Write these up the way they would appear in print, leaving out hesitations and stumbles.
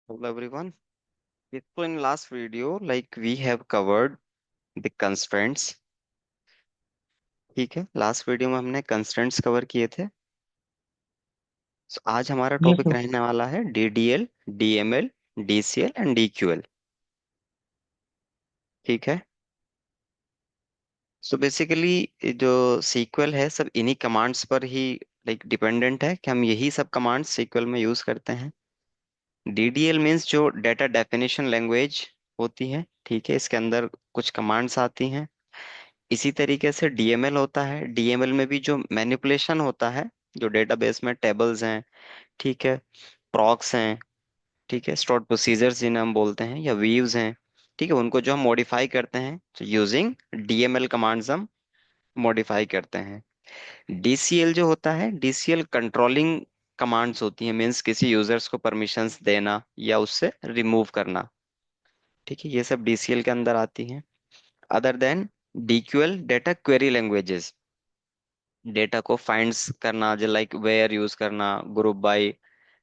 Hello everyone. So in last video, like we have covered the constraints. ठीक है, last video में हमने constraints cover किए थे. So, आज हमारा यस टॉपिक सर। रहने वाला है DDL, DML, DCL and DQL. ठीक है. सो बेसिकली जो सीक्वल है सब इन्हीं कमांड्स पर ही लाइक डिपेंडेंट है कि हम यही सब कमांड्स सीक्वल में यूज करते हैं. DDL मीन्स जो डेटा डेफिनेशन लैंग्वेज होती है. ठीक है, इसके अंदर कुछ कमांड्स आती हैं. इसी तरीके से डीएमएल होता है. डीएमएल में भी जो मैनिपुलेशन होता है, जो डेटाबेस में टेबल्स हैं, ठीक है, प्रॉक्स हैं, ठीक है, स्टोर्ड प्रोसीजर्स जिन्हें हम बोलते हैं, या वीव्स हैं, ठीक है, उनको जो हम मॉडिफाई करते हैं तो यूजिंग डीएमएल कमांड्स हम मॉडिफाई करते हैं. डीसीएल जो होता है, डीसीएल कंट्रोलिंग कमांड्स होती हैं, मीन्स किसी यूजर्स को परमिशंस देना या उससे रिमूव करना. ठीक है, ये सब डीसीएल के अंदर आती हैं. Other than DQL, data query languages, data को फाइंड्स करना, जो लाइक वेयर यूज करना, group by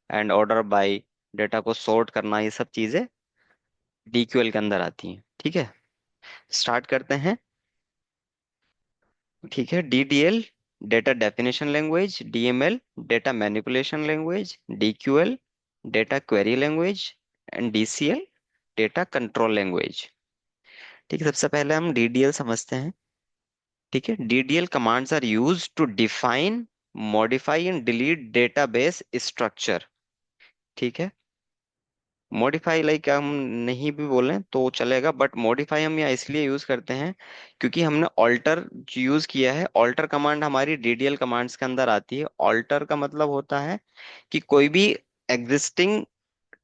and order by, data को सॉर्ट करना, ये सब चीजें डीक्यूएल के अंदर आती हैं. ठीक है, स्टार्ट करते हैं. ठीक है, DDL data definition language, DML data manipulation language, DQL data query language and DCL data control language. ठीक है, सबसे पहले हम डीडीएल समझते हैं. ठीक है, DDL commands are used to define, modify and delete database structure. ठीक है, मॉडिफाई लाइक हम नहीं भी बोलें तो चलेगा, बट मॉडिफाई हम यहाँ इसलिए यूज करते हैं क्योंकि हमने ऑल्टर यूज किया है. ऑल्टर कमांड हमारी डीडीएल कमांड्स के अंदर आती है. ऑल्टर का मतलब होता है कि कोई भी एग्जिस्टिंग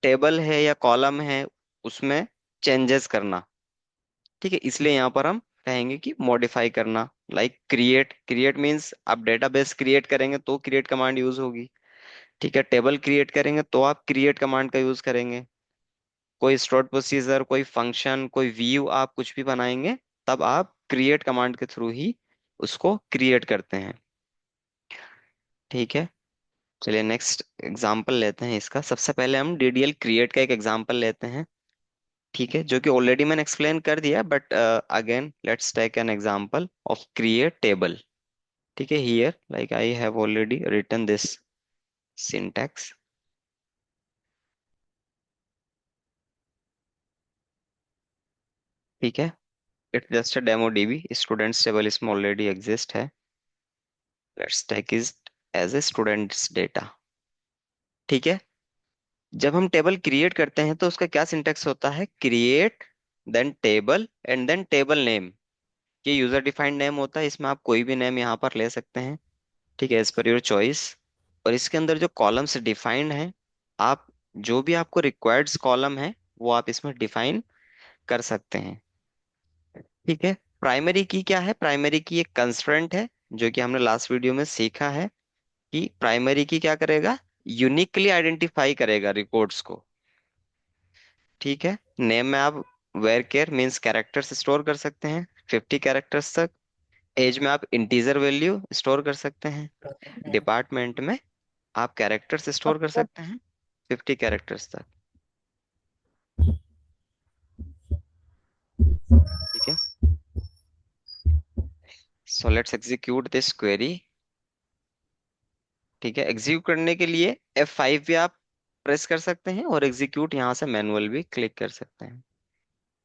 टेबल है या कॉलम है, उसमें चेंजेस करना. ठीक है, इसलिए यहाँ पर हम कहेंगे कि मॉडिफाई करना. लाइक क्रिएट, क्रिएट मीन्स आप डेटाबेस क्रिएट करेंगे तो क्रिएट कमांड यूज होगी. ठीक है, टेबल क्रिएट करेंगे तो आप क्रिएट कमांड का यूज करेंगे. कोई स्टोर्ड प्रोसीजर, कोई फंक्शन, कोई व्यू आप कुछ भी बनाएंगे, तब आप क्रिएट कमांड के थ्रू ही उसको क्रिएट करते हैं. ठीक है, चलिए नेक्स्ट एग्जांपल लेते हैं इसका. सबसे पहले हम डीडीएल क्रिएट का एक एग्जांपल लेते हैं. ठीक है, जो कि ऑलरेडी मैंने एक्सप्लेन कर दिया, but again let's take an example of create table. ठीक है, here like I have already written this syntax. ठीक है, it's just a demo DB. Students table इसमें ऑलरेडी एग्जिस्ट है. Let's take it as a students data. ठीक है, जब हम टेबल क्रिएट करते हैं तो उसका क्या सिंटेक्स होता है? Create, then table and then table name. ये यूजर डिफाइंड नेम होता है, इसमें आप कोई भी नेम यहाँ पर ले सकते हैं. ठीक है, एज पर योर चॉइस. और इसके अंदर जो कॉलम्स डिफाइंड हैं, आप जो भी आपको रिक्वायर्ड कॉलम है वो आप इसमें डिफाइन कर सकते हैं. ठीक है, प्राइमरी की क्या है? प्राइमरी की एक कंस्ट्रेंट है, जो कि हमने लास्ट वीडियो में सीखा है कि प्राइमरी की क्या करेगा? यूनिकली आइडेंटिफाई करेगा रिकॉर्ड्स को. ठीक है, नेम में आप varchar means characters store कर सकते हैं, 50 कैरेक्टर्स तक. एज में आप इंटीजर वैल्यू स्टोर कर सकते हैं. डिपार्टमेंट में आप कैरेक्टर्स स्टोर कर सकते हैं, 50 कैरेक्टर्स तक. ठीक है, so let's execute this query. ठीक है, एग्जीक्यूट करने के लिए F5 भी आप प्रेस कर सकते हैं, और एग्जीक्यूट यहाँ से मैनुअल भी क्लिक कर सकते हैं.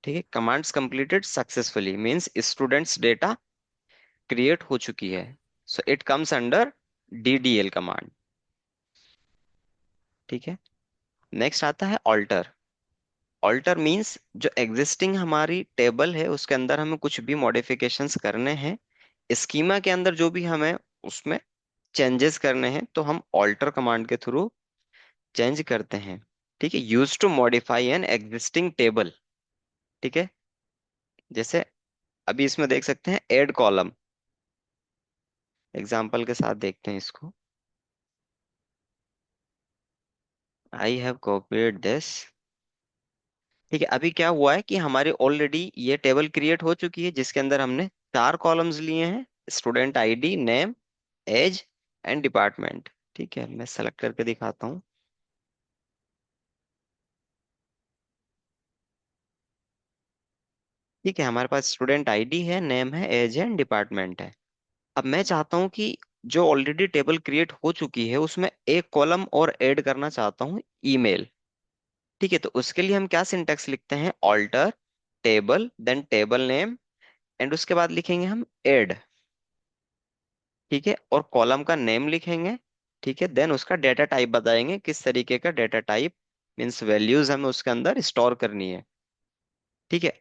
ठीक है, commands completed successfully means students data create हो चुकी है. So it comes under DDL command. ठीक है, नेक्स्ट आता है ऑल्टर. ऑल्टर मीन्स जो एग्जिस्टिंग हमारी टेबल है उसके अंदर हमें कुछ भी मॉडिफिकेशंस करने हैं, स्कीमा के अंदर जो भी हमें उसमें चेंजेस करने हैं, तो हम ऑल्टर कमांड के थ्रू चेंज करते हैं. ठीक है, use to modify an existing table. ठीक है, जैसे अभी इसमें देख सकते हैं ऐड कॉलम. एग्जांपल के साथ देखते हैं इसको. I have copied this. ठीक है, अभी क्या हुआ है कि हमारे ऑलरेडी ये टेबल क्रिएट हो चुकी है, जिसके अंदर हमने 4 कॉलम्स लिए हैं: student ID, name, age and department. ठीक है, मैं सेलेक्ट करके दिखाता हूँ. ठीक है, हमारे पास स्टूडेंट आईडी है, नेम है, एज है, डिपार्टमेंट है। अब मैं चाहता हूँ कि जो ऑलरेडी टेबल क्रिएट हो चुकी है उसमें एक कॉलम और ऐड करना चाहता हूँ, ईमेल। ठीक है, तो उसके लिए हम क्या सिंटेक्स लिखते हैं, alter table then table name and उसके बाद लिखेंगे हम ऐड। ठीक है, और कॉलम का नेम लिखेंगे। ठीक है, देन उसका डेटा टाइप बताएंगे, किस तरीके का डेटा टाइप, मीन्स वैल्यूज हमें उसके अंदर स्टोर करनी है। ठीक है,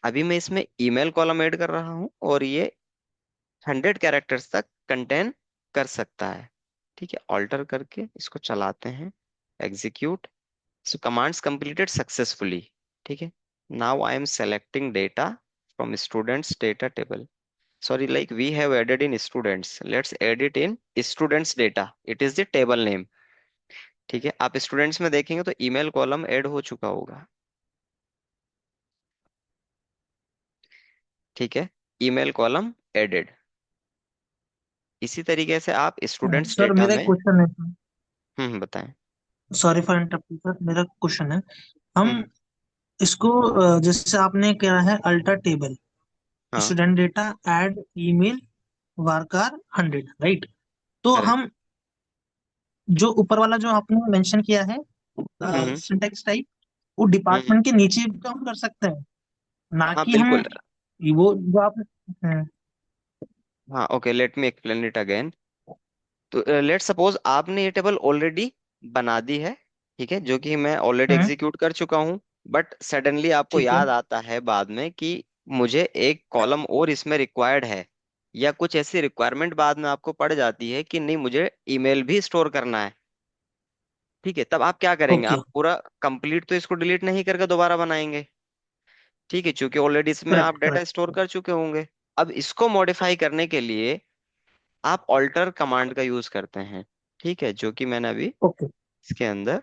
अभी मैं इसमें ईमेल कॉलम ऐड कर रहा हूँ और ये 100 कैरेक्टर्स तक कंटेन कर सकता है। ठीक है, ऑल्टर करके इसको चलाते हैं, एग्जीक्यूट। सो कमांड्स कंप्लीटेड सक्सेसफुली। ठीक है, now I M selecting data from students data table. Sorry, like we have added in students, let's add it in students data, it is the table name। ठीक है, आप students में देखेंगे तो email column add हो चुका होगा। ठीक है, ईमेल कॉलम एडेड। इसी तरीके से आप स्टूडेंट्स सर डेटा मेरा एक में। क्वेश्चन है। बताएं। सॉरी फॉर इंटरप्शन सर, मेरा क्वेश्चन है। हम हम्म। इसको जैसे आपने कहा है अल्टर टेबल, हाँ। Student data, add email, worker 100, right? तो करेक्ट। हम जो ऊपर वाला जो आपने मेंशन किया है हम्म। सिंटेक्स टाइप, वो हम्म। डिपार्टमेंट के नीचे भी काम कर सकते हैं, ना हाँ कि हम बिल्कुल। वो जो आप। हम्म। हाँ okay, let me explain it again. तो लेट सपोज आपने ये टेबल ऑलरेडी बना दी है। ठीक है, जो कि मैं ऑलरेडी हम्म, एग्जीक्यूट कर चुका हूँ। बट सडनली आपको ठीक है। याद आता है बाद में कि मुझे एक कॉलम और इसमें रिक्वायर्ड है, या कुछ ऐसी रिक्वायरमेंट बाद में आपको पड़ जाती है कि नहीं मुझे ईमेल भी स्टोर करना है। ठीक है, तब आप क्या करेंगे, ओके। आप पूरा कंप्लीट तो इसको डिलीट नहीं करके दोबारा बनाएंगे। ठीक है, क्योंकि ऑलरेडी इसमें करेक्ट, आप डाटा स्टोर करेक्ट। कर चुके होंगे। अब इसको मॉडिफाई करने के लिए आप ऑल्टर कमांड का यूज करते हैं। ठीक है, जो कि मैंने अभी ओके। इसके अंदर,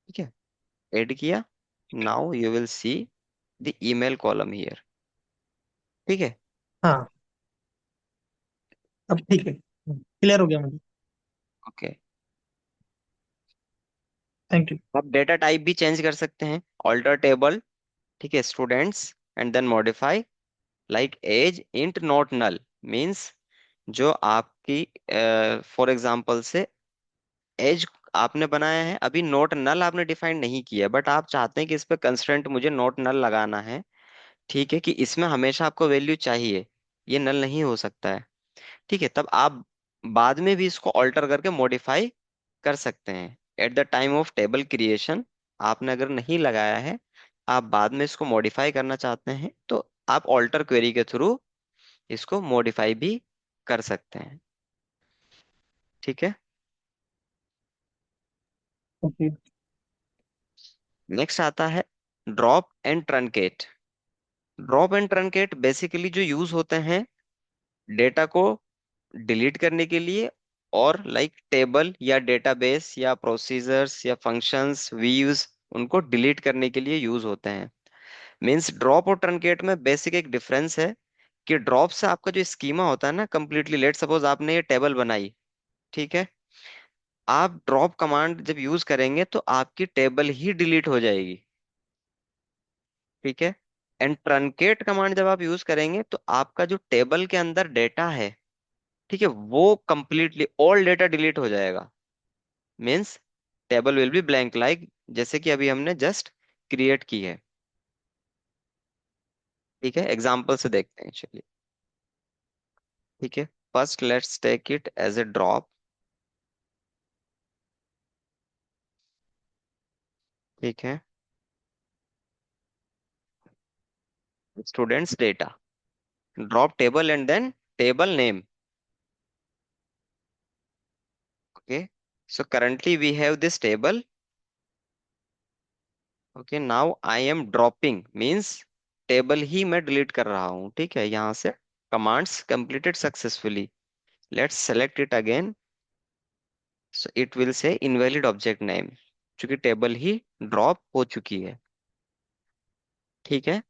ठीक है, ऐड किया। Now you will see the email column here. ठीक है। हाँ, अब ठीक है, क्लियर हो गया मुझे। Okay, thank you. आप डेटा टाइप भी चेंज कर सकते हैं, ऑल्टर टेबल। ठीक है, students and then modify like age int not null, means जो आपकी फॉर एग्जांपल से एज आपने बनाया है, अभी नोट नल आपने डिफाइन नहीं किया, बट आप चाहते हैं कि इस पे कंस्ट्रेंट मुझे नोट नल लगाना है। ठीक है, कि इसमें हमेशा आपको वैल्यू चाहिए, ये नल नहीं हो सकता है। ठीक है, तब आप बाद में भी इसको ऑल्टर करके मॉडिफाई कर सकते हैं at the time of table creation. आपने अगर नहीं लगाया है, आप बाद में इसको मॉडिफाई करना चाहते हैं, तो आप ऑल्टर क्वेरी के थ्रू इसको मॉडिफाई भी कर सकते हैं। ठीक है, ओके। नेक्स्ट आता है drop and truncate. Drop and truncate basically जो यूज होते हैं डेटा को डिलीट करने के लिए, और लाइक टेबल या डेटाबेस या प्रोसीजर्स या फंक्शंस व्यूज, उनको डिलीट करने के लिए यूज होते हैं। मींस ड्रॉप और ट्रंकेट में बेसिक एक डिफरेंस है कि ड्रॉप से आपका जो स्कीमा होता है ना कंप्लीटली, लेट सपोज आपने ये टेबल बनाई। ठीक है, आप ड्रॉप कमांड जब यूज करेंगे तो आपकी टेबल ही डिलीट हो जाएगी। ठीक है, एंड ट्रंकेट कमांड जब आप यूज करेंगे तो आपका जो टेबल के अंदर डेटा है, ठीक है, वो कंप्लीटली ऑल डेटा डिलीट हो जाएगा। Means table will be blank, like जैसे कि अभी हमने जस्ट क्रिएट की है। ठीक है, एग्जाम्पल से देखते हैं, चलिए। ठीक है, first let's take it as a drop. ठीक है, students data, drop table and then table name. Okay, so currently we have this table. Okay, now I am dropping, means table ही मैं डिलीट कर रहा हूँ। ठीक है, यहाँ से commands completed successfully. Let's select it again, so it will say invalid object name, क्योंकि टेबल ही ड्रॉप हो चुकी है। ठीक है,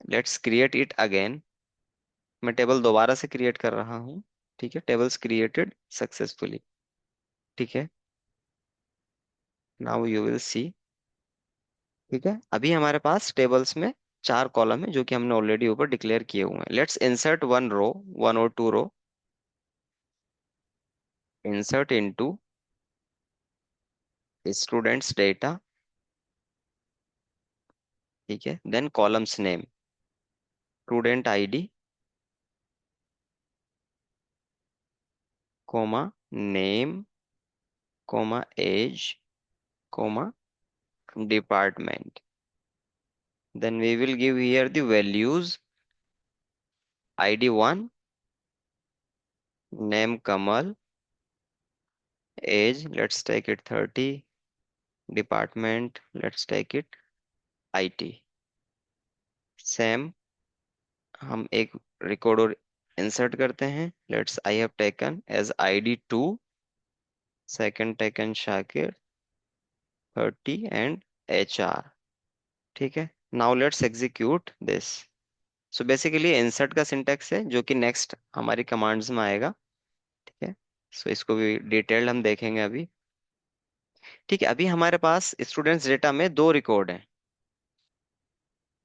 लेट्स क्रिएट इट अगेन। मैं टेबल दोबारा से क्रिएट कर रहा हूँ। ठीक है, टेबल्स क्रिएटेड सक्सेसफुली। ठीक है, नाउ यू विल सी ठीक है, अभी हमारे पास टेबल्स में 4 कॉलम है जो कि हमने ऑलरेडी ऊपर डिक्लेयर किए हुए हैं. लेट्स इंसर्ट वन रो, 1 और 2 row. Insert into students data. ठीक है, then columns name, student ID, comma, name, comma, age, comma, department. Then we will give here the values. ID 1, name Kamal, age let's take it 30, department let's take it IT. Same, हम एक record और insert करते हैं. Let's I have taken age ID 2, second taken Shakir, 30 and HR. ठीक है, now let's execute this. So basically insert का syntax है जो कि नेक्स्ट हमारी कमांड्स में आएगा. ठीक है, सो इसको भी डिटेल्ड हम देखेंगे अभी. ठीक है, अभी हमारे पास स्टूडेंट्स डेटा में 2 रिकॉर्ड हैं.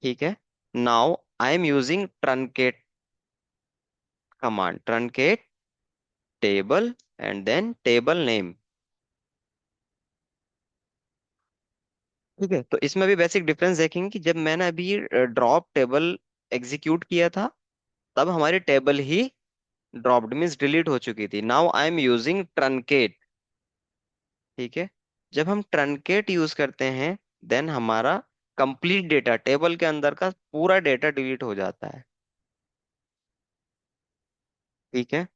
ठीक है, now I am using truncate command. Truncate table and then table name. ठीक है, तो इसमें भी बेसिक डिफरेंस देखेंगे कि जब मैंने अभी ड्रॉप टेबल एग्जीक्यूट किया था तब हमारी टेबल ही ड्रॉप्ड मीन्स डिलीट हो चुकी थी. Now I am using truncate. ठीक है, जब हम ट्रंकेट यूज करते हैं देन हमारा कंप्लीट डेटा, टेबल के अंदर का पूरा डेटा डिलीट हो जाता है. ठीक है,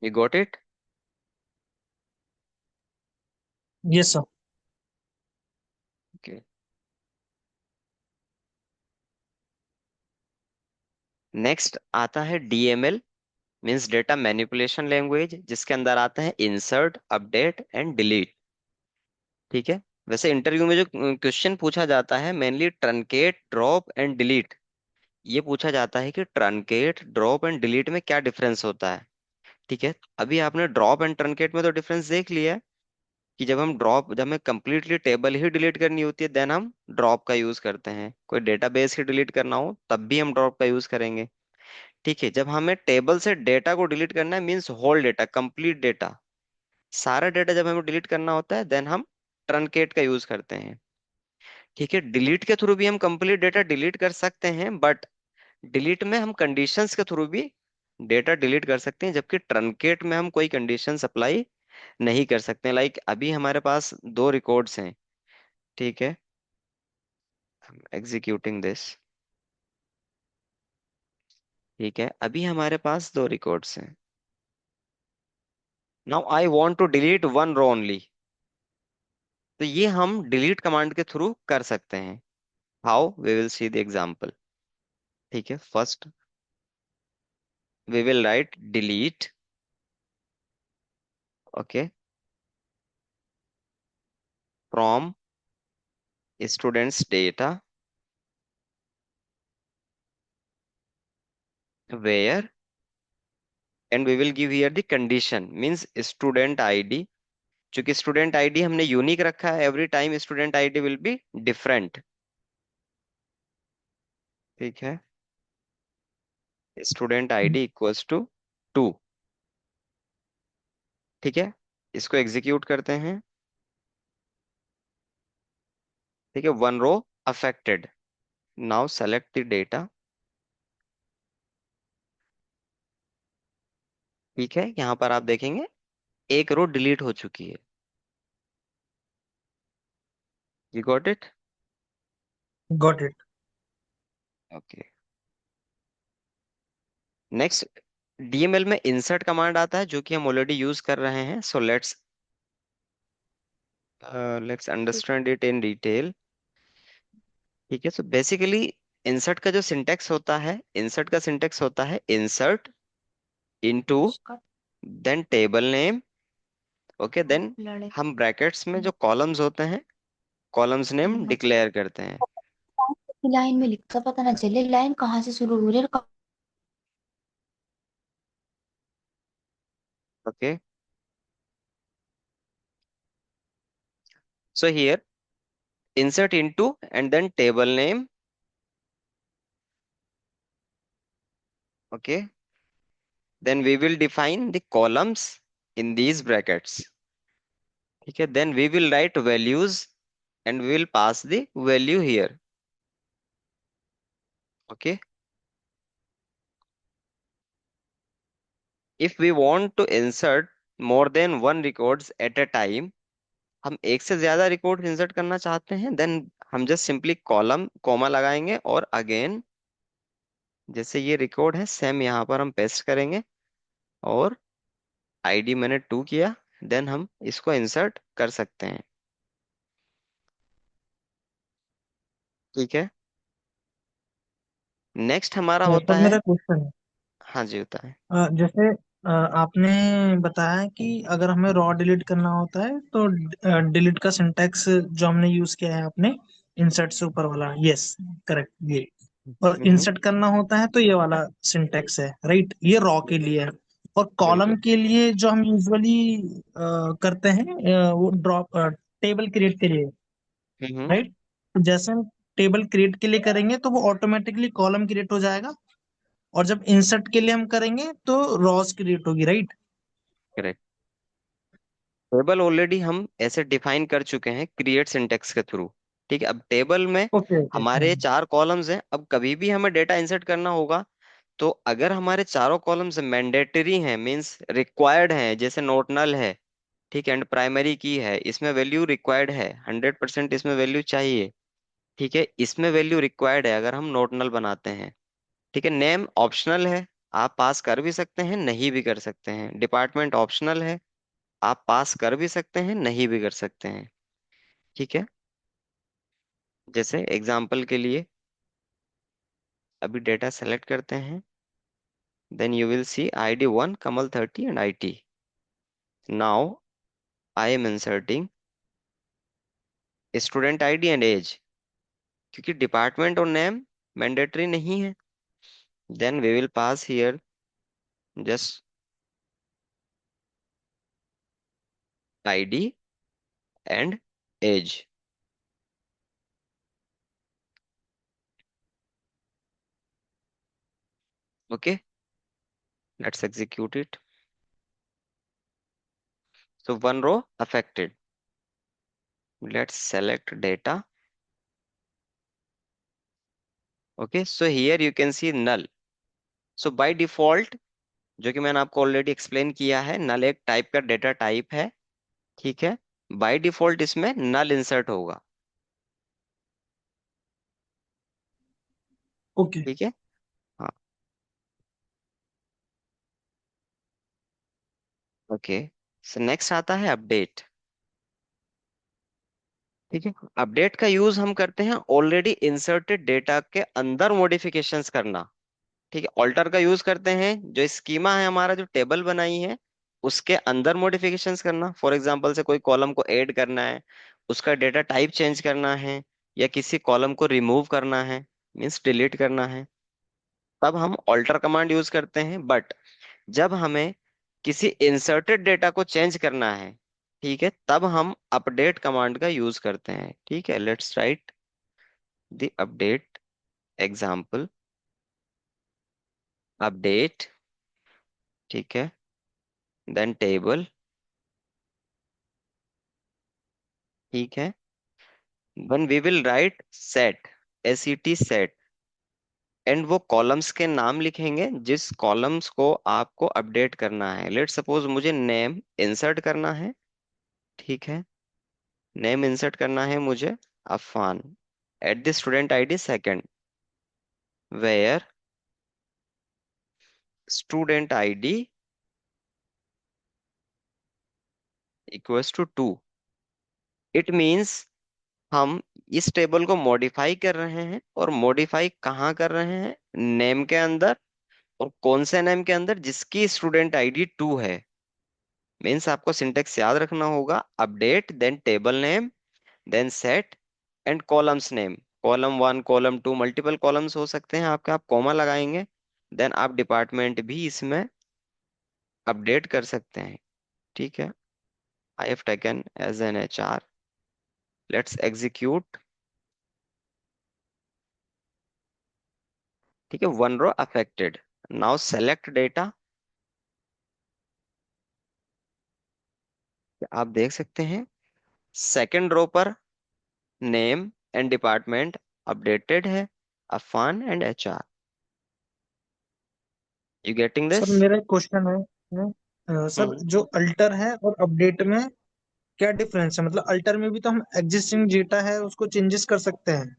you got it. Yes, sir. Next आता है DML, means data manipulation language, जिसके अंदर आता है इंसर्ट, अपडेट एंड डिलीट. ठीक है, वैसे इंटरव्यू में जो क्वेश्चन पूछा जाता है mainly truncate, drop and delete. ये पूछा जाता है कि ट्रंकेट, ड्रॉप एंड डिलीट में क्या डिफरेंस होता है. ठीक है, अभी आपने ड्रॉप एंड ट्रंकेट में तो डिफरेंस देख लिया है कि जब हमें कंप्लीटली टेबल ही डिलीट करनी होती है देन हम ड्रॉप का यूज करते हैं. कोई डेटाबेस ही डिलीट करना हो तब भी हम ड्रॉप का यूज करेंगे. ठीक है, जब हमें टेबल से डेटा को डिलीट करना है means whole data, complete data, सारा डेटा जब हमें डिलीट करना होता है देन हम ट्रंकेट का यूज करते हैं. ठीक है, डिलीट के थ्रू भी हम कंप्लीट डेटा डिलीट कर सकते हैं बट डिलीट में हम कंडीशंस के थ्रू भी डेटा डिलीट कर सकते हैं जबकि ट्रंकेट में हम कोई कंडीशंस अप्लाई नहीं कर सकते. लाइक अभी हमारे पास 2 रिकॉर्ड्स हैं. ठीक है, एग्जीक्यूटिंग दिस. ठीक है, अभी हमारे पास 2 रिकॉर्ड्स हैं. Now I want to delete one row only. तो ये हम डिलीट कमांड के थ्रू कर सकते हैं. How, we will see the example. ठीक है, first we will write delete. Okay, from students data where, and we will give here the condition means student ID. चूंकि स्टूडेंट आईडी हमने unique रखा है, every time student ID will be different. ठीक है, student ID equals to 2. ठीक है, इसको execute करते हैं. ठीक है, one row affected. Now select the data. ठीक है, यहाँ पर आप देखेंगे एक रो डिलीट हो चुकी है. You got it. Got it. Okay, next DML में इंसर्ट कमांड आता है जो कि हम ऑलरेडी यूज कर रहे हैं. So let's understand it in detail. ठीक है, सो बेसिकली इंसर्ट का जो सिंटेक्स होता है, इंसर्ट का सिंटेक्स होता है insert into, then table name. Okay, then हम ब्रैकेट्स में जो कॉलम्स होते हैं कॉलम्स नेम डिक्लेयर करते हैं. लाइन में लिखता पता ना चले लाइन कहाँ से शुरू हो रही है और okay, So here insert into and then table name. Okay, then we will define the columns in these brackets. ठीक है, then we will write values and we will pass the value here. Okay, if we want to insert more than one records at a time, हम एक से ज्यादा record insert करना चाहते हैं, then हम जस्ट सिंपली कॉलम कॉमा लगाएंगे और अगेन जैसे ये रिकॉर्ड है सेम यहाँ पर हम पेस्ट करेंगे और आईडी मैंने 2 किया, देन हम इसको इंसर्ट कर सकते हैं। ठीक है, नेक्स्ट हमारा होता सर है। मेरा क्वेश्चन है। हाँ जी, होता है। जैसे आपने बताया कि अगर हमें रॉ डिलीट करना होता है तो डिलीट का सिंटैक्स जो हमने यूज किया है आपने इंसर्ट से ऊपर वाला, यस करेक्ट ये। और हम्म। इंसर्ट करना होता है तो ये वाला सिंटैक्स है, राइट, ये रॉ के लिए है। और कॉलम बिल्कुल। के लिए जो हम यूजुअली करते हैं वो ड्रॉप टेबल क्रिएट के लिए, हम्म। राइट। जैसे हम टेबल क्रिएट के लिए करेंगे तो वो ऑटोमेटिकली कॉलम क्रिएट हो जाएगा, और जब इंसर्ट के लिए हम करेंगे तो रॉस क्रिएट होगी, राइट। करेक्ट। टेबल ऑलरेडी हम ऐसे डिफाइन कर चुके हैं क्रिएट सिंटेक्स के थ्रू। ठीक है, अब टेबल में ओके ओके। हमारे 4 कॉलम्स हैं, अब कभी भी हमें डेटा इंसर्ट करना होगा तो अगर हमारे चारों कॉलम्स मैंडेटरी हैं, मींस रिक्वायर्ड हैं, जैसे नोट नल है, ठीक है, एंड प्राइमरी की है, इसमें वैल्यू रिक्वायर्ड है, 100% इसमें वैल्यू चाहिए। ठीक है, इसमें वैल्यू रिक्वायर्ड है अगर हम नोट नल बनाते हैं। ठीक है, नेम ऑप्शनल है, आप पास कर भी सकते हैं नहीं भी कर सकते हैं। डिपार्टमेंट ऑप्शनल है, आप पास कर भी सकते हैं नहीं भी कर सकते हैं। ठीक है, जैसे एग्जाम्पल के लिए अभी डेटा सेलेक्ट करते हैं, then you will see ID 1 Kamal 30 and IT. Now I am inserting student ID and age, क्योंकि डिपार्टमेंट और नेम मैंडेटरी नहीं है, then we will pass here just ID and age. Okay, let's execute it. So one row affected. Let's select data. Okay, so here you can see null. So by default, जो कि मैंने आपको already explain किया है, नल एक type का data type है। ठीक है, बाय डिफॉल्ट इसमें नल इंसर्ट होगा। ओके ठीक है, हाँ। ओके, सो नेक्स्ट आता है अपडेट। ठीक है, अपडेट का यूज हम करते हैं ऑलरेडी इंसर्टेड डेटा के अंदर मॉडिफिकेशंस करना। ठीक है, ऑल्टर का यूज करते हैं जो स्कीमा है हमारा, जो टेबल बनाई है उसके अंदर मॉडिफिकेशंस करना। फॉर एग्जांपल से कोई कॉलम को ऐड करना है, उसका डेटा टाइप चेंज करना है, या किसी कॉलम को रिमूव करना है, मीन्स डिलीट करना है, तब हम ऑल्टर कमांड यूज करते हैं। बट जब हमें किसी इंसर्टेड डेटा को चेंज करना है, ठीक है, तब हम अपडेट कमांड का यूज करते हैं। ठीक है, let's write the update example. Update, ठीक है, देन टेबल। ठीक है, one we will write set, set, एंड वो कॉलम्स के नाम लिखेंगे जिस कॉलम्स को आपको अपडेट करना है। लेट सपोज मुझे नेम इंसर्ट करना है। ठीक है, नेम इंसर्ट करना है मुझे Afan at the student ID second, where student ID equals to 2। It means हम इस टेबल को मॉडिफाई कर रहे हैं, और मॉडिफाई कहाँ कर रहे हैं, नेम के अंदर। और कौन से नेम के अंदर, जिसकी स्टूडेंट आईडी 2 है। मीन्स आपको सिंटेक्स याद रखना होगा, update then table name then set and columns name. Column 1 column 2 multiple columns हो सकते हैं आपके, आप कॉमा लगाएंगे, देन आप डिपार्टमेंट भी इसमें अपडेट कर सकते हैं। ठीक है, I have taken age an HR। Let's execute. ठीक है, one row affected. Now select data. आप देख सकते हैं सेकंड रो पर नेम एंड डिपार्टमेंट अपडेटेड है, Afan and HR. You getting sir this? मेरा एक क्वेश्चन है, सर हम्म। जो अल्टर है और अपडेट में क्या डिफरेंस है? मतलब अल्टर में भी तो हम एग्जिस्टिंग डेटा है उसको चेंजेस कर सकते हैं।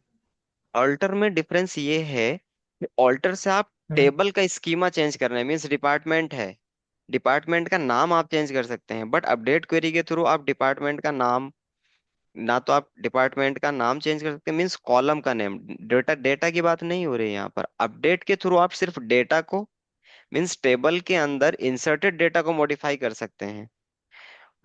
ऑल्टर में डिफरेंस ये है कि ऑल्टर से आप हम्म, टेबल का स्कीमा चेंज कर रहे हैं, मीन्स डिपार्टमेंट है, डिपार्टमेंट का नाम आप चेंज कर सकते हैं। बट अपडेट क्वेरी के थ्रू आप डिपार्टमेंट का नाम, ना तो आप डिपार्टमेंट का नाम चेंज कर सकते हैं, मीन्स कॉलम का नेम, डेटा डेटा की बात नहीं हो रही है यहाँ पर। अपडेट के थ्रू आप सिर्फ डेटा को, मीन्स टेबल के अंदर इंसर्टेड डेटा को मॉडिफाई कर सकते हैं।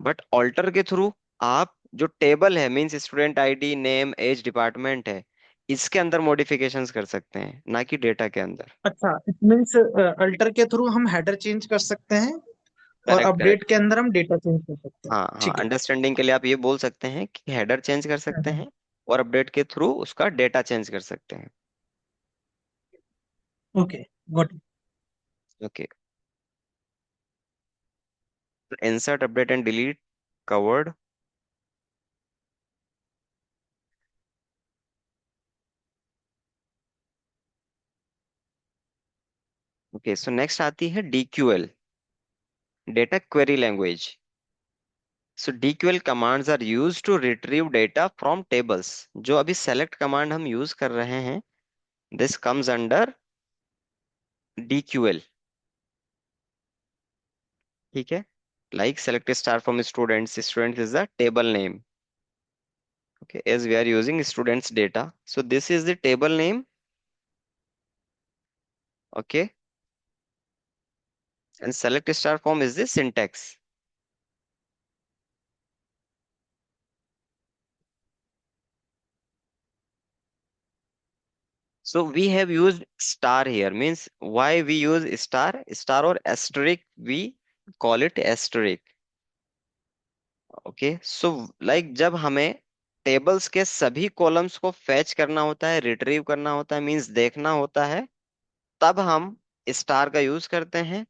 बट ऑल्टर के थ्रू आप जो टेबल है, means student ID, name, age, department है, इसके अंदर मॉडिफिकेशंस कर सकते हैं, ना कि डेटा के अंदर। अच्छा, इट मीन्स अल्टर के थ्रू हम हेडर चेंज कर सकते हैं और करेक्ट करेक्ट। अपडेट के अंदर हम डेटा चेंज कर सकते हैं। हाँ हाँ, ठीक है। अंडरस्टैंडिंग के लिए आप ये बोल सकते हैं कि हेडर चेंज कर सकते हैं और अपडेट के थ्रू उसका डेटा चेंज कर सकते हैं। Okay, got. Okay, insert, update and delete covered. Okay, so next आती है DQL, data query language. So DQL commands are used to retrieve data from tables. जो अभी सेलेक्ट कमांड हम यूज कर रहे हैं, दिस कम्स अंडर डीक्यूएल। ठीक है, like select star from students, students is the table name. Okay, as we are using students data, so this is the table name. Okay, and select star form is the syntax. So we have used star here, means why we use star, star or asterisk, we call it asterisk. Okay, so like जब हमें tables के सभी columns को fetch करना होता है, retrieve करना होता है, मींस देखना होता है, तब हम स्टार का यूज करते हैं।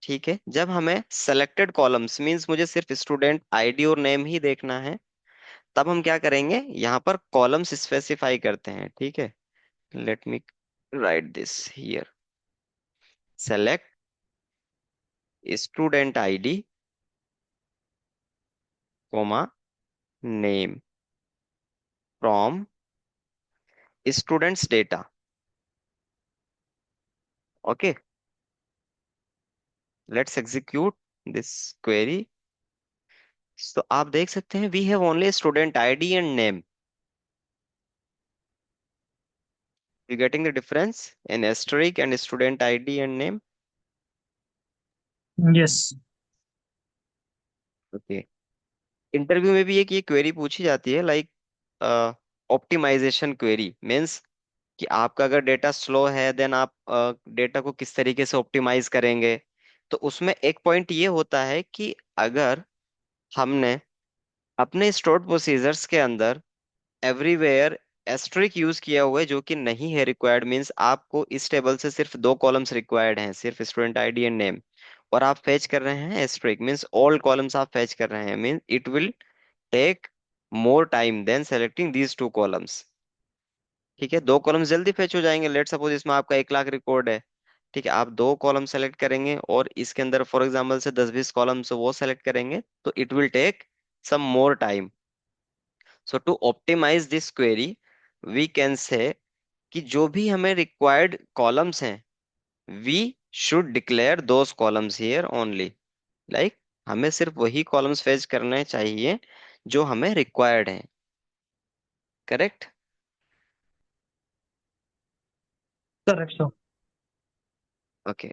ठीक है, जब हमें सेलेक्टेड कॉलम्स, मींस मुझे सिर्फ स्टूडेंट आईडी और नेम ही देखना है, तब हम क्या करेंगे, यहाँ पर कॉलम्स स्पेसिफाई करते हैं। ठीक है, let me write this here. Select student ID comma name from students data. Okay, let's execute this query. तो आप देख सकते हैं we have only student ID and name. You getting the difference in asterisk and student ID and name? Yes. Okay, interview में भी एक ये query पूछी जाती है, लाइक ऑप्टिमाइजेशन क्वेरी, मीन्स कि आपका अगर डेटा स्लो है, देन आप डेटा को किस तरीके से ऑप्टिमाइज करेंगे। तो उसमें एक पॉइंट ये होता है कि अगर हमने अपने स्टोर्ड प्रोसीजर्स के अंदर एवरीवेयर एस्ट्रिक यूज किया हुआ है, जो कि नहीं है रिक्वायर्ड, मींस आपको इस टेबल से सिर्फ दो कॉलम्स रिक्वायर्ड हैं, सिर्फ स्टूडेंट आईडी एंड नेम, और आप फेच कर रहे हैं एस्ट्रिक, मींस ऑल कॉलम्स आप फेच कर रहे हैं, means it will take more time than selecting these two columns. ठीक है, दो कॉलम्स जल्दी फेच हो जाएंगे। लेट सपोज इसमें आपका 1 लाख रिकॉर्ड है। ठीक है, आप दो कॉलम सेलेक्ट करेंगे और इसके अंदर फॉर एग्जांपल से 10-20 कॉलम्स वो सेलेक्ट करेंगे, तो it will take some more time. So to optimize this query, we can say कि जो भी हमें रिक्वायर्ड कॉलम्स हैं, we should declare those columns here only. Like हमें सिर्फ वही कॉलम्स फेच करने चाहिए जो हमें रिक्वायर्ड हैं। Correct. Correct sir. Okay,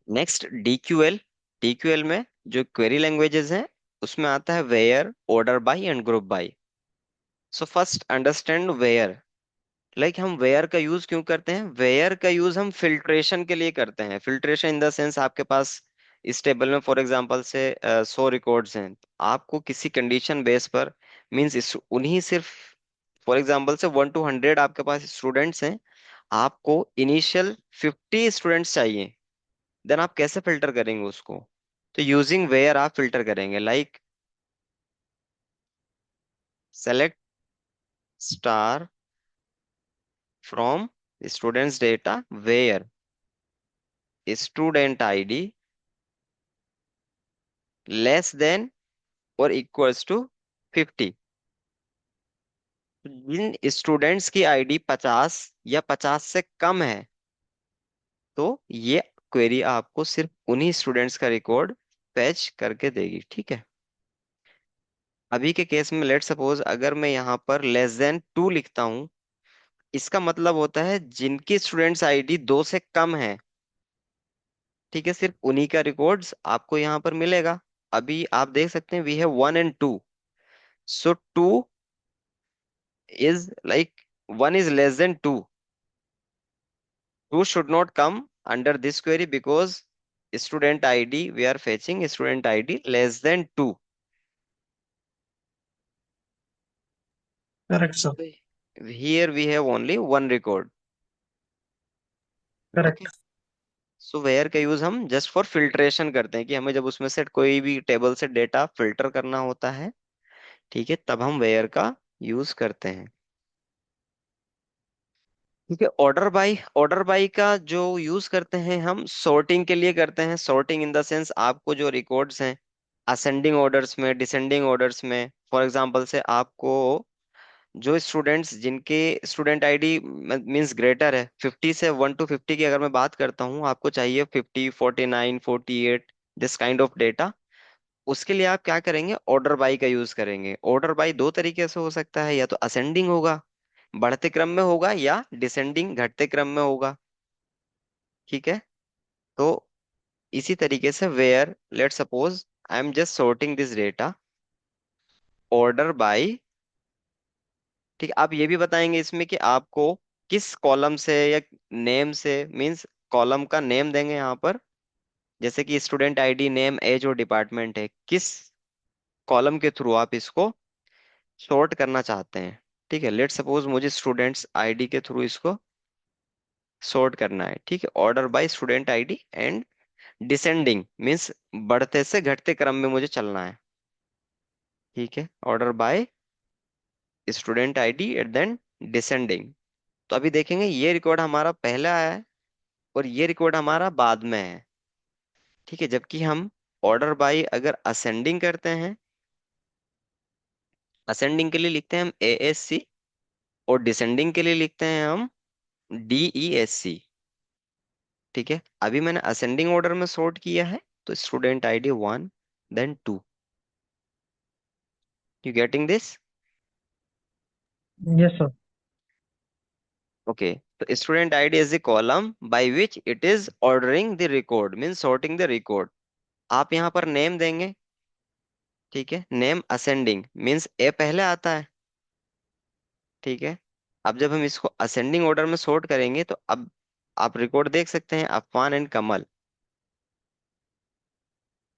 next DQL. DQL में जो क्वेरी लैंग्वेजेस हैं, उसमें आता है where, order by and group by. So first understand where. Like हम वेयर का यूज क्यों करते हैं? वेयर का यूज हम फिल्ट्रेशन के लिए करते हैं। फिल्ट्रेशन इन द सेंस आपके पास इस टेबल में फॉर एग्जांपल से 100 रिकॉर्ड्स हैं, तो आपको किसी कंडीशन बेस पर, मींस इस उन्हीं सिर्फ, फॉर एग्जांपल से 1 to 100 आपके पास स्टूडेंट्स हैं, आपको इनिशियल 50 स्टूडेंट्स चाहिए, देन आप कैसे फिल्टर करेंगे उसको? तो यूजिंग वेयर आप फिल्टर करेंगे, like select star from students data where student ID less than और इक्वल्स टू 50। जिन स्टूडेंट्स की आईडी 50 या 50 से कम है, तो ये क्वेरी आपको सिर्फ उन्हीं स्टूडेंट्स का रिकॉर्ड फैच करके देगी, ठीक है। अभी के केस में लेट सपोज अगर मैं यहाँ पर लेस देन 2 लिखता हूँ, इसका मतलब होता है जिनकी स्टूडेंट्स आईडी 2 से कम है, ठीक है, सिर्फ उन्हीं का रिकॉर्ड्स आपको यहाँ पर मिलेगा। अभी आप देख सकते हैं we have 1 and 2, so 2 is like 1 is less than 2. 2 should not come under this query because student ID, we are fetching student ID less than 2. Correct sir. Here we have only one record. Okay. Correct. So where का use हम just for filtration करते हैं, कि हमें जब उसमें से कोई भी टेबल से डेटा फिल्टर करना होता है, ठीक है, तब हम वेयर का यूज करते हैं। ठीक है, ऑर्डर बाय का जो यूज करते हैं हम सॉर्टिंग के लिए करते हैं। सॉर्टिंग इन द सेंस आपको जो रिकॉर्ड्स हैं असेंडिंग ऑर्डर्स में, डिसेंडिंग ऑर्डर्स में, फॉर एग्जांपल से आपको जो स्टूडेंट्स जिनके स्टूडेंट आईडी मींस ग्रेटर है 50 से 1 to 50 की अगर मैं बात करता हूँ, आपको चाहिए 50, 49, 48, दिस काइंड ऑफ डेटा। उसके लिए आप क्या करेंगे, ऑर्डर बाई का यूज करेंगे। ऑर्डर बाई दो तरीके से हो सकता है, या तो असेंडिंग होगा, बढ़ते क्रम में होगा, या डिसेंडिंग, घटते क्रम में होगा, ठीक है। तो इसी तरीके से where let suppose I am just sorting this data order by, ठीक है। आप ये भी बताएंगे इसमें कि आपको किस कॉलम से या नेम से, मींस कॉलम का नेम देंगे यहाँ पर, जैसे कि स्टूडेंट आईडी, नेम, एज और डिपार्टमेंट है, किस कॉलम के थ्रू आप इसको सॉर्ट करना चाहते हैं, ठीक है। लेट सपोज मुझे स्टूडेंट्स आईडी के थ्रू इसको सॉर्ट करना है, ठीक है, order by student ID and descending means बढ़ते से घटते क्रम में मुझे चलना है, ठीक है, order by student ID and then descending. तो अभी देखेंगे ये रिकॉर्ड हमारा पहला आया है और ये रिकॉर्ड हमारा बाद में है, ठीक है। जबकि हम ऑर्डर बाय अगर असेंडिंग करते हैं, असेंडिंग के लिए लिखते हैं हम ASC, और डिसेंडिंग के लिए लिखते हैं हम DESC, ठीक है। अभी मैंने असेंडिंग ऑर्डर में सॉर्ट किया है, तो student ID 1 then 2, you getting this? Yes sir. Okay, तो student ID is the column by which it is ordering the record, mean sorting the record. आप यहाँ पर नेम देंगे, ठीक है, नेम असेंडिंग मीन्स ए पहले आता है, ठीक है। अब जब हम इसको असेंडिंग ऑर्डर में सॉर्ट करेंगे, तो अब आप रिकॉर्ड देख सकते हैं अफवान एंड कमल,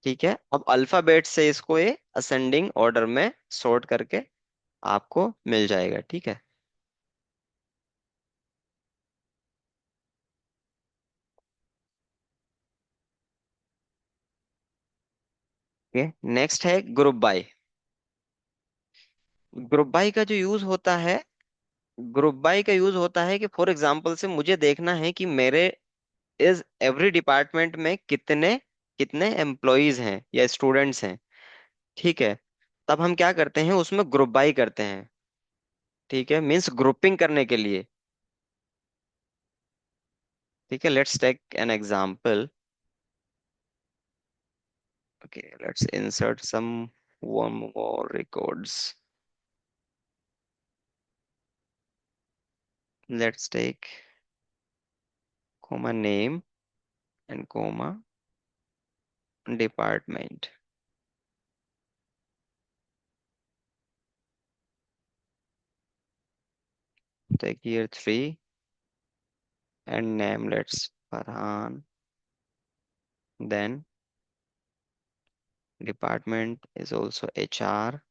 ठीक है। अब अल्फाबेट से इसको ये असेंडिंग ऑर्डर में सॉर्ट करके आपको मिल जाएगा, ठीक है। नेक्स्ट है ग्रुप बाय। ग्रुप बाय का जो यूज होता है, ग्रुप बाय का यूज होता है कि फॉर एग्जांपल से मुझे देखना है कि मेरे इस एवरी डिपार्टमेंट में कितने कितने एम्प्लॉयज हैं या स्टूडेंट्स हैं, ठीक है। तब हम क्या करते हैं, उसमें ग्रुप बाय करते हैं, ठीक है, मीन्स ग्रुपिंग करने के लिए, ठीक है। Let's take an example, okay, let's insert some one more records, let's take comma name and comma department, take year 3 and name let's Farhan, then Department is also HR.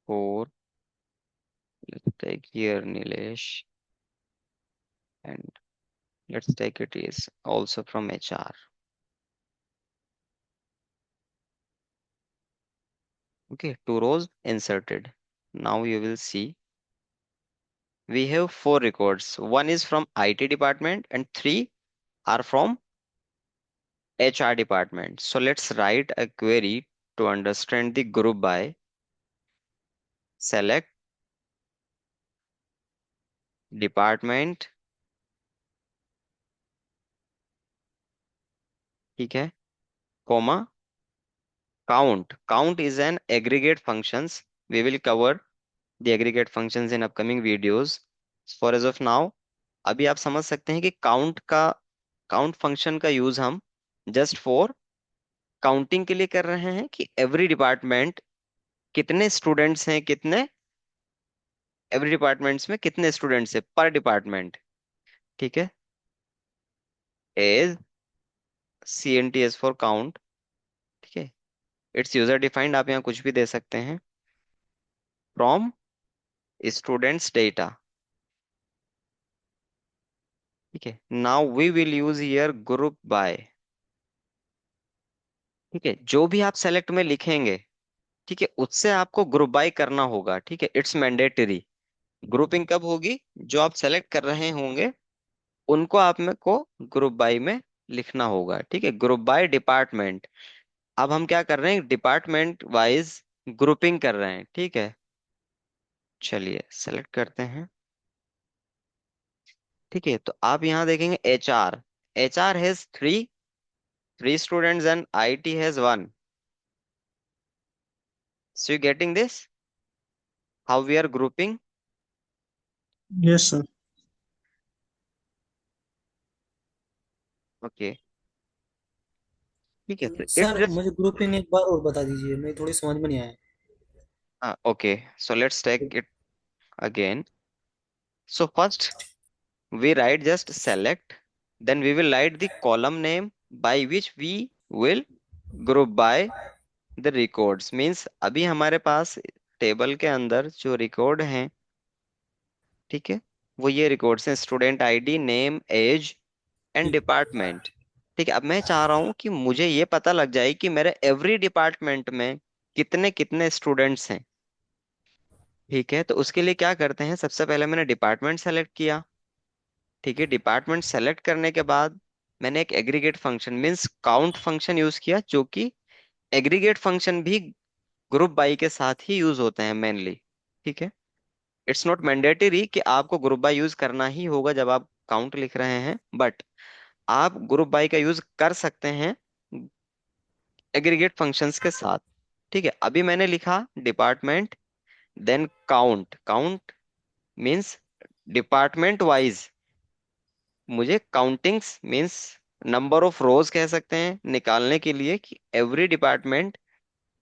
Four. Let's take here Nilesh, and let's take it is also from HR. Okay, two rows inserted. Now you will see we have four records. One is from IT department and three are from HR department. So let's write a query to understand the group by. Select department, ठीक है, comma, count. Count is an aggregate functions. We will cover the aggregate functions in upcoming videos. For as of now, अभी आप समझ सकते हैं कि count function का use हम जस्ट फॉर काउंटिंग के लिए कर रहे हैं कि एवरी डिपार्टमेंट कितने स्टूडेंट्स हैं, कितने एवरी डिपार्टमेंट्स में कितने स्टूडेंट्स हैं पर डिपार्टमेंट, ठीक है। एज CNTS फॉर काउंट, ठीक है। इट्स यूजर डिफाइंड, आप यहाँ कुछ भी दे सकते हैं। फ्रॉम स्टूडेंट्स डेटा, ठीक है। Now we will use here group by, ठीक है। जो भी आप सेलेक्ट में लिखेंगे, ठीक है, उससे आपको ग्रुप बाय करना होगा, ठीक है। It's mandatory. ग्रुपिंग कब होगी, जो आप सेलेक्ट कर रहे होंगे उनको आप में को ग्रुप बाय में लिखना होगा, ठीक है। Group by department. अब हम क्या कर रहे हैं, डिपार्टमेंट वाइज ग्रुपिंग कर रहे हैं, ठीक है। चलिए सेलेक्ट करते हैं, ठीक है। तो आप यहाँ देखेंगे HR has three students and IT has one. So you getting this, how we are grouping. Yes sir. Okay, ठीक है। फिर इट्स सर जस्ट, मुझे ग्रुपिंग एक बार और बता दीजिए, मैं थोड़ी समझ में नहीं आया। Okay, so let's take it again. So first we write just select, then we will write the column name by which we will group by the records। means अभी हमारे पास टेबल के अंदर जो रिकॉर्ड हैं, ठीक है, वो ये रिकॉर्ड्स हैं, student ID, name, age and ठीक। डिपार्टमेंट, ठीक है। अब मैं चाह रहा हूँ कि मुझे ये पता लग जाए कि मेरे एवरी डिपार्टमेंट में कितने कितने स्टूडेंट्स हैं, ठीक है। तो उसके लिए क्या करते हैं, सबसे पहले मैंने डिपार्टमेंट सेलेक्ट किया, ठीक है। डिपार्टमेंट सेलेक्ट करने के बाद मैंने एक aggregate function means count function use किया, जो कि एग्रीगेट फंक्शन भी ग्रुप बाई के साथ ही यूज होते हैं मेनली, ठीक है। इट्स नॉट मैंडेटरी कि आपको ग्रुप बाई यूज करना ही होगा जब आप काउंट लिख रहे हैं, बट आप ग्रुप बाई का यूज कर सकते हैं एग्रीगेट फंक्शंस के साथ, ठीक है। अभी मैंने लिखा department, then count. Count means department wise मुझे countings means number of rows कह सकते हैं निकालने के लिए कि एवरी डिपार्टमेंट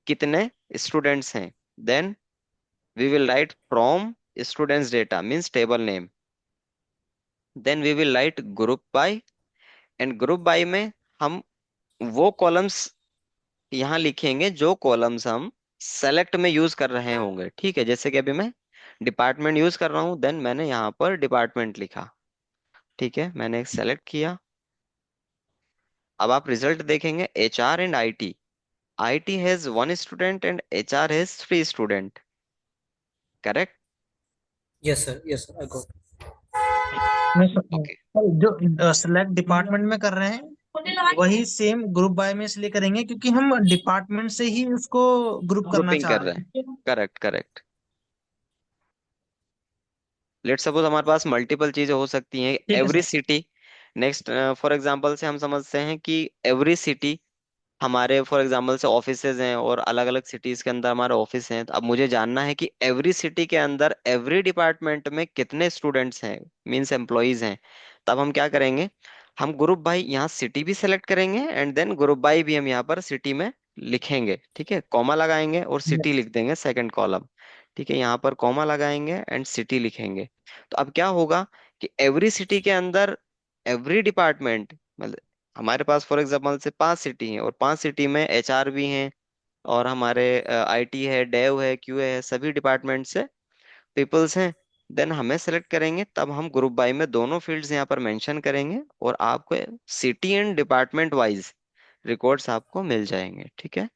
कितने स्टूडेंट्स हैं। Then we will write from students data means table name. Then we will write group by, and group by में हम वो कॉलम्स यहाँ लिखेंगे जो कॉलम्स हम सेलेक्ट में यूज कर रहे होंगे, ठीक है। जैसे कि अभी मैं डिपार्टमेंट यूज कर रहा हूँ, देन मैंने यहाँ पर डिपार्टमेंट लिखा, ठीक है। मैंने सेलेक्ट किया। अब आप रिजल्ट देखेंगे, HR and IT has one student and HR has three student, correct? Yes sir I got. नहीं सर, Okay, जो सिलेक्ट डिपार्टमेंट में कर रहे हैं वही सेम ग्रुप बाय में इसलिए करेंगे क्योंकि हम डिपार्टमेंट से ही उसको ग्रुप करना ग्रुपिंग चाह कर रहे रहे हैं, हैं। Correct correct. लेट्स सपोज हमारे पास मल्टीपल चीजें हो सकती हैं, ठीक है every sir. City. Next, for example से हम समझते हैं कि एवरी सिटी हमारे फॉर एग्जांपल से ऑफिसेज हैं और अलग अलग सिटीज के अंदर हमारे ऑफिस हैं। तो अब मुझे जानना है कि एवरी सिटी के अंदर एवरी डिपार्टमेंट में कितने स्टूडेंट्स हैं मींस एम्प्लॉयज हैं। तब हम क्या करेंगे, हम ग्रुप बाई यहाँ सिटी भी सेलेक्ट करेंगे एंड देन ग्रुप बाई भी हम यहाँ पर सिटी में लिखेंगे, ठीक है। कॉमा लगाएंगे और सिटी लिख देंगे सेकंड कॉलम, ठीक है, यहाँ पर कॉमा लगाएंगे एंड सिटी लिखेंगे। तो अब क्या होगा कि एवरी सिटी के अंदर एवरी डिपार्टमेंट, मतलब हमारे पास फॉर एग्जाम्पल से 5 सिटी हैं और 5 सिटी में एचआर भी हैं और हमारे आईटी है, डेव है, क्यूए है, सभी डिपार्टमेंट से पीपल्स हैं। देन हमें सेलेक्ट करेंगे, तब हम ग्रुप बाय में दोनों फील्ड्स यहाँ पर मेंशन करेंगे और आपको city and department wise records आपको मिल जाएंगे। ठीक है।